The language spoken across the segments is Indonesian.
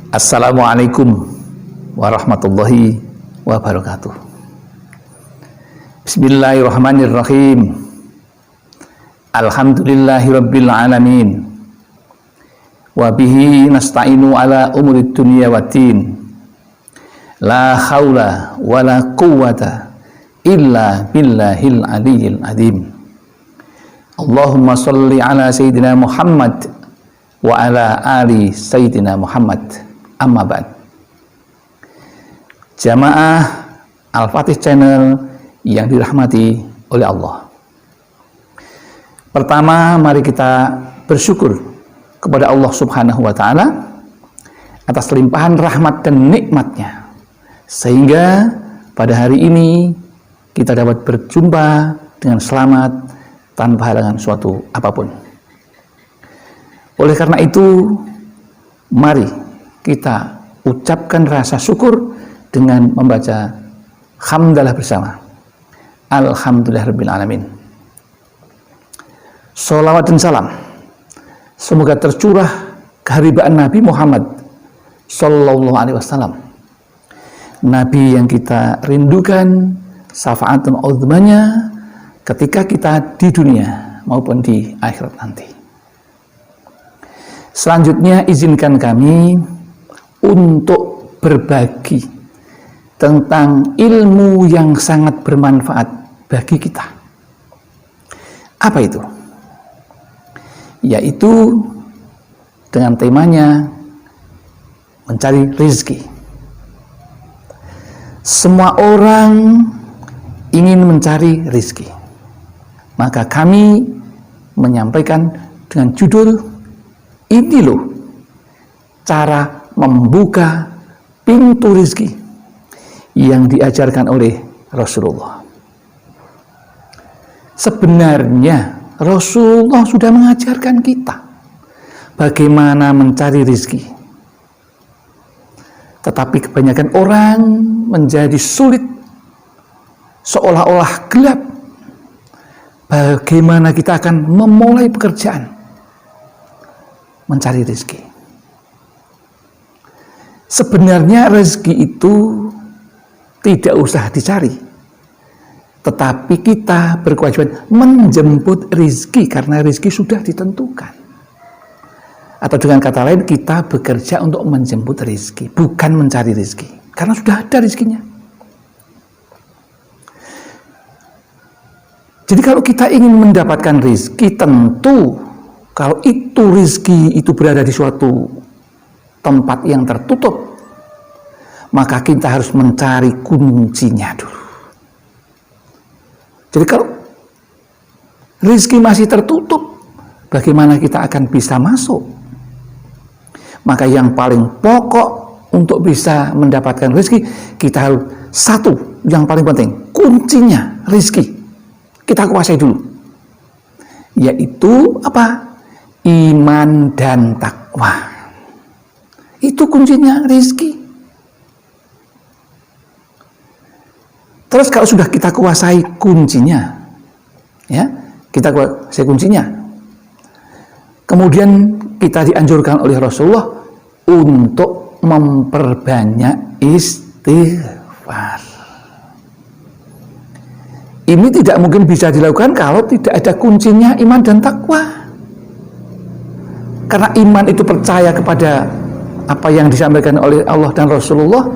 Assalamualaikum warahmatullahi wabarakatuh. Bismillahirrahmanirrahim. Alhamdulillahirabbil alamin. Wa bihi nasta'inu ala umurid dunya waddin. La haula wala quwwata illa billahil aliyyil azim. Allahumma sholli ala sayyidina Muhammad wa ala ali sayyidina Muhammad. Amma ba'd. Jamaah Al-Fatih Channel yang dirahmati oleh Allah. Pertama, mari kita bersyukur kepada Allah Subhanahu wa ta'ala atas limpahan rahmat dan nikmatnya, sehingga pada hari ini kita dapat berjumpa dengan selamat tanpa halangan suatu apapun. Oleh karena itu, mari kita ucapkan rasa syukur dengan membaca hamdalah bersama. Alhamdulillahirabbil alamin. Sholawat dan salam semoga tercurah keharibaan Nabi Muhammad Sallallahu Alaihi Wasallam, Nabi yang kita rindukan syafaat dan uzmanya ketika kita di dunia maupun di akhirat nanti. Selanjutnya izinkan kami untuk berbagi tentang ilmu yang sangat bermanfaat bagi kita. Apa itu? Yaitu dengan temanya mencari rezeki. Semua orang ingin mencari rezeki. Maka kami menyampaikan dengan judul, ini loh cara membuka pintu rezeki yang diajarkan oleh Rasulullah. Sebenarnya Rasulullah sudah mengajarkan kita bagaimana mencari rezeki. Tetapi kebanyakan orang menjadi sulit, seolah-olah gelap. Bagaimana kita akan memulai pekerjaan mencari rezeki. Sebenarnya rezeki itu tidak usah dicari, tetapi kita berkewajiban menjemput rezeki karena rezeki sudah ditentukan. Atau dengan kata lain, kita bekerja untuk menjemput rezeki, bukan mencari rezeki, karena sudah ada rezekinya. Jadi kalau kita ingin mendapatkan rezeki, tentu kalau itu rezeki itu berada di suatu tempat yang tertutup, maka kita harus mencari kuncinya dulu. Jadi kalau rezeki masih tertutup, bagaimana kita akan bisa masuk? Maka yang paling pokok untuk bisa mendapatkan rezeki, kita harus satu yang paling penting, kuncinya rezeki kita kuasai dulu, yaitu apa? Iman dan takwa. Itu kuncinya rezeki. Terus kalau sudah kita kuasai kuncinya, ya, kita kuasai kuncinya, kemudian kita dianjurkan oleh Rasulullah untuk memperbanyak istighfar. Ini tidak mungkin bisa dilakukan kalau tidak ada kuncinya iman dan takwa. Karena iman itu percaya kepada apa yang disampaikan oleh Allah dan Rasulullah.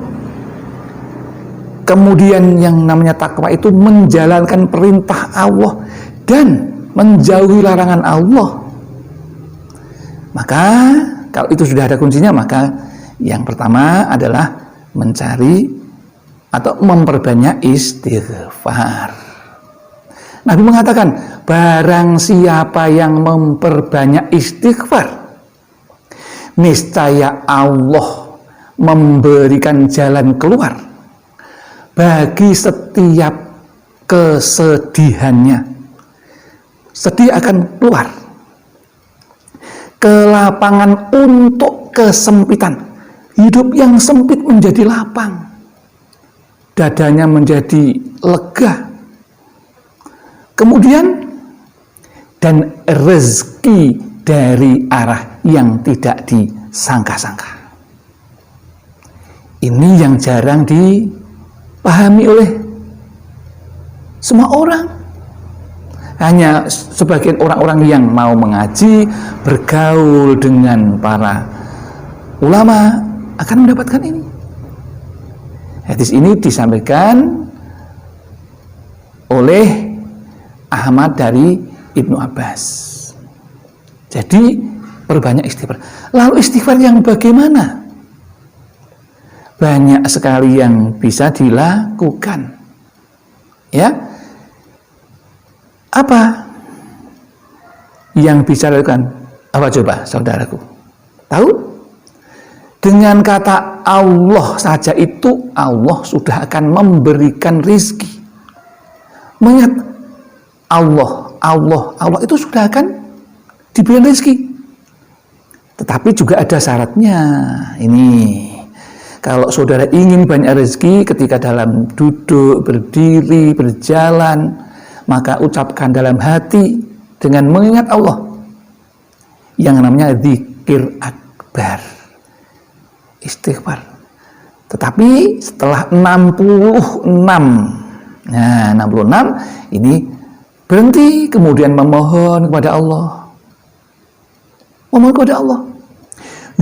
Kemudian yang namanya takwa itu menjalankan perintah Allah dan menjauhi larangan Allah. Maka kalau itu sudah ada kuncinya, maka yang pertama adalah mencari atau memperbanyak istighfar. Nabi mengatakan, barang siapa yang memperbanyak istighfar, niscaya Allah memberikan jalan keluar bagi setiap kesedihannya. Sedih akan keluar. Kelapangan untuk kesempitan. Hidup yang sempit menjadi lapang. Dadanya menjadi lega. Kemudian, dan rezeki dari arah yang tidak disangka-sangka. Ini yang jarang dipahami oleh semua orang. Hanya sebagian orang-orang yang mau mengaji, bergaul dengan para ulama akan mendapatkan ini. Hadis ini disampaikan oleh Ahmad dari Ibnu Abbas. Jadi perbanyak istighfar. Lalu istighfar yang bagaimana? Banyak sekali yang bisa dilakukan. Ya. Apa yang bisa dilakukan? Apa coba, saudaraku? Tahu? Dengan kata Allah saja itu, Allah sudah akan memberikan rizki. Mengingat Allah itu sudah akan diberikan rizki. Tetapi juga ada syaratnya. Ini, kalau saudara ingin banyak rezeki ketika dalam duduk, berdiri, berjalan, maka ucapkan dalam hati dengan mengingat Allah yang namanya zikir akbar, istighfar. Tetapi setelah 66, nah 66 ini berhenti, kemudian memohon kepada Allah. Memohon kepada Allah.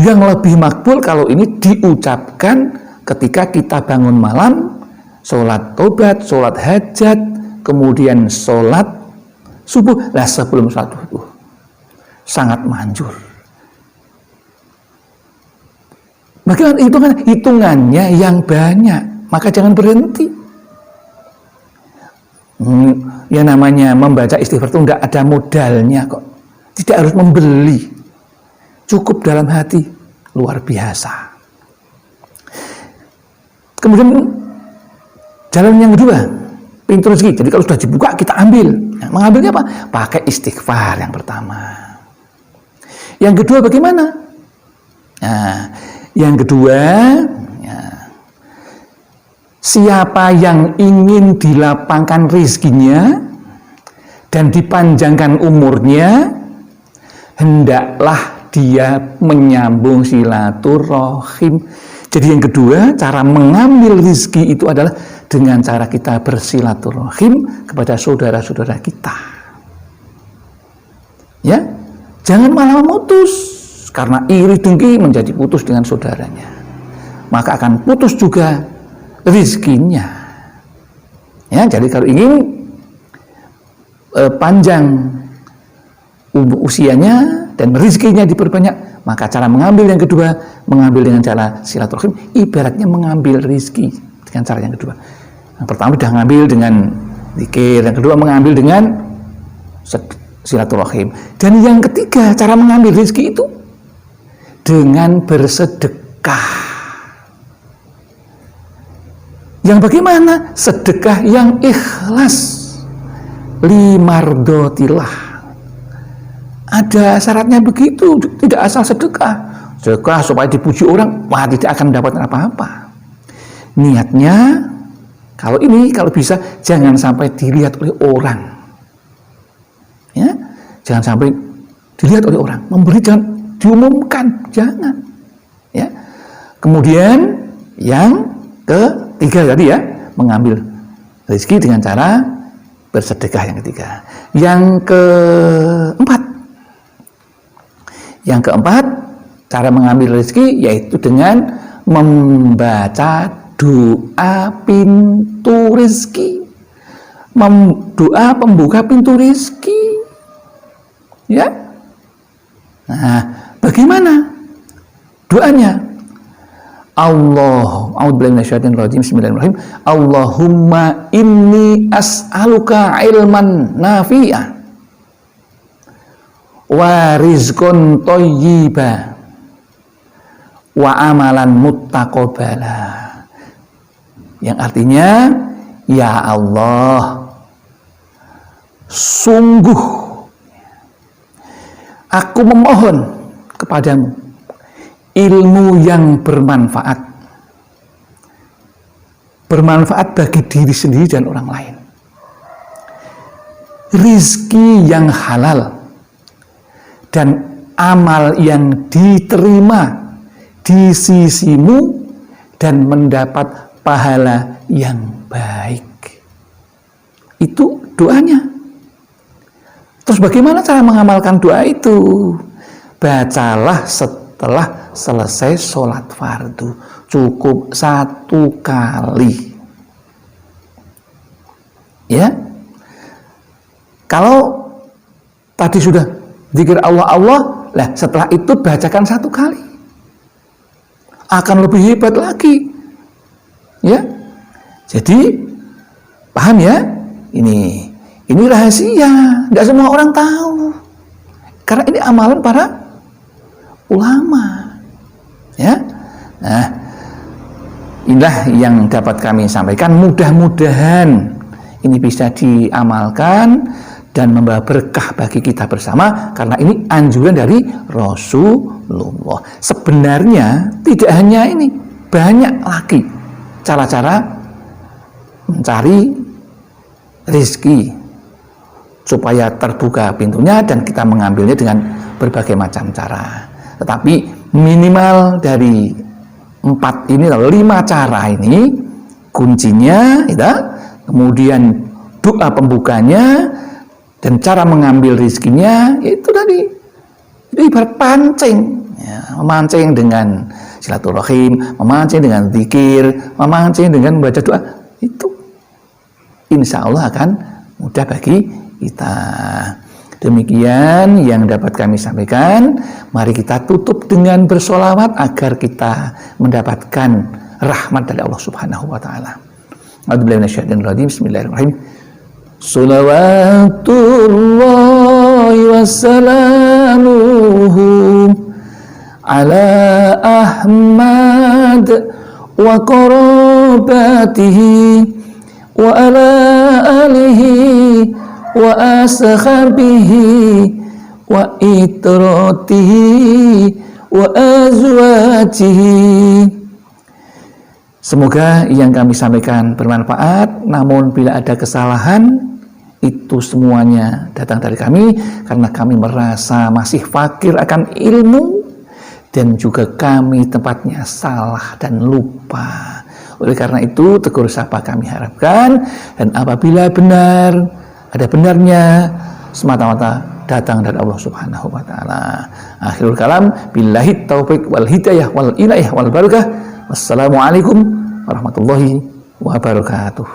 Yang lebih makbul kalau ini diucapkan ketika kita bangun malam, sholat tobat, sholat hajat, kemudian sholat subuh. Lah sebelum sholat subuh sangat manjur. Bagaimana hitungannya yang banyak, maka jangan berhenti. Yang namanya membaca istighfar itu tidak ada modalnya kok, tidak harus membeli. Cukup dalam hati, luar biasa. Kemudian jalan yang kedua, pintu rezeki. Jadi kalau sudah dibuka, kita ambil. Nah, mengambilnya apa? Pakai istighfar yang pertama. Yang kedua bagaimana? Nah, yang kedua, ya, siapa yang ingin dilapangkan rezekinya dan dipanjangkan umurnya, hendaklah dia menyambung silaturahim. Jadi yang kedua, cara mengambil rezeki itu adalah dengan cara kita bersilaturahim kepada saudara-saudara kita. Ya, jangan malah memutus karena iri dengki menjadi putus dengan saudaranya, maka akan putus juga rezekinya. Ya, jadi kalau ingin panjang usianya dan rezekinya diperbanyak, maka cara mengambil yang kedua, mengambil dengan cara silaturahim, ibaratnya mengambil rezeki dengan cara yang kedua. Yang pertama sudah mengambil dengan zikir, yang kedua mengambil dengan silaturahim, dan yang ketiga cara mengambil rezeki itu dengan bersedekah. Yang bagaimana? Sedekah yang ikhlas, limardotillah. Ada syaratnya begitu, tidak asal sedekah. Sedekah supaya dipuji orang, wah tidak akan mendapatkan apa-apa. Niatnya, kalau bisa jangan sampai dilihat oleh orang. Ya, jangan sampai dilihat oleh orang. Memberi jangan diumumkan, jangan. Ya. Kemudian yang ketiga tadi ya, mengambil rezeki dengan cara bersedekah yang ketiga. Yang keempat, cara mengambil rezeki yaitu dengan membaca doa pintu rezeki. Doa pembuka pintu rezeki. Ya. Nah, bagaimana doanya? Bismillahirrahmanirrahim. Allahumma inni as'aluka ilman nafi'ah wa rizqan thayyiba wa amalan muttaqabbala. Yang artinya, ya Allah, sungguh aku memohon kepadamu ilmu yang bermanfaat bagi diri sendiri dan orang lain, rizki yang halal, dan amal yang diterima di sisimu dan mendapat pahala yang baik. Itu doanya. Terus bagaimana cara mengamalkan doa itu? Bacalah setelah selesai sholat fardu. Cukup 1 kali. Ya. Kalau tadi sudah zikir Allah, lah setelah itu bacakan 1 kali. Akan lebih hebat lagi. Ya. Jadi paham ya? Ini rahasia, tidak semua orang tahu. Karena ini amalan para ulama. Ya. Nah, inilah yang dapat kami sampaikan. Mudah-mudahan ini bisa diamalkan dan membawa berkah bagi kita bersama, karena ini anjuran dari Rasulullah. Sebenarnya tidak hanya ini, banyak lagi cara-cara mencari rezeki supaya terbuka pintunya dan kita mengambilnya dengan berbagai macam cara. Tetapi minimal dari 4 ini atau 5 cara ini kuncinya, ya, kemudian doa pembukanya dan cara mengambil rezekinya itu tadi. Itu ibarat pancing, ya, memancing dengan silaturahim, memancing dengan zikir, memancing dengan membaca doa. Itu insya Allah akan mudah bagi kita. Demikian yang dapat kami sampaikan. Mari kita tutup dengan bersolawat agar kita mendapatkan rahmat dari Allah Subhanahu wa taala. A'udzubillahi minasyaitonir rajim. Bismillahirrahmanirrahim. Salawatullahi wassalamuhu ala Ahmad wa qarabatihi wa ala alihi wa ashabihi wa itratihi wa azwajihi. Semoga yang kami sampaikan bermanfaat, namun bila ada kesalahan, itu semuanya datang dari kami, karena kami merasa masih fakir akan ilmu, dan juga kami tempatnya salah dan lupa. Oleh karena itu, tegur sapa kami harapkan, dan apabila benar, ada benarnya, semata-mata datang dari Allah Subhanahu wa taala. Akhirul kalam, billahi taufiq wal hidayah wal inayah wal barakah. Wassalamualaikum warahmatullahi wabarakatuh.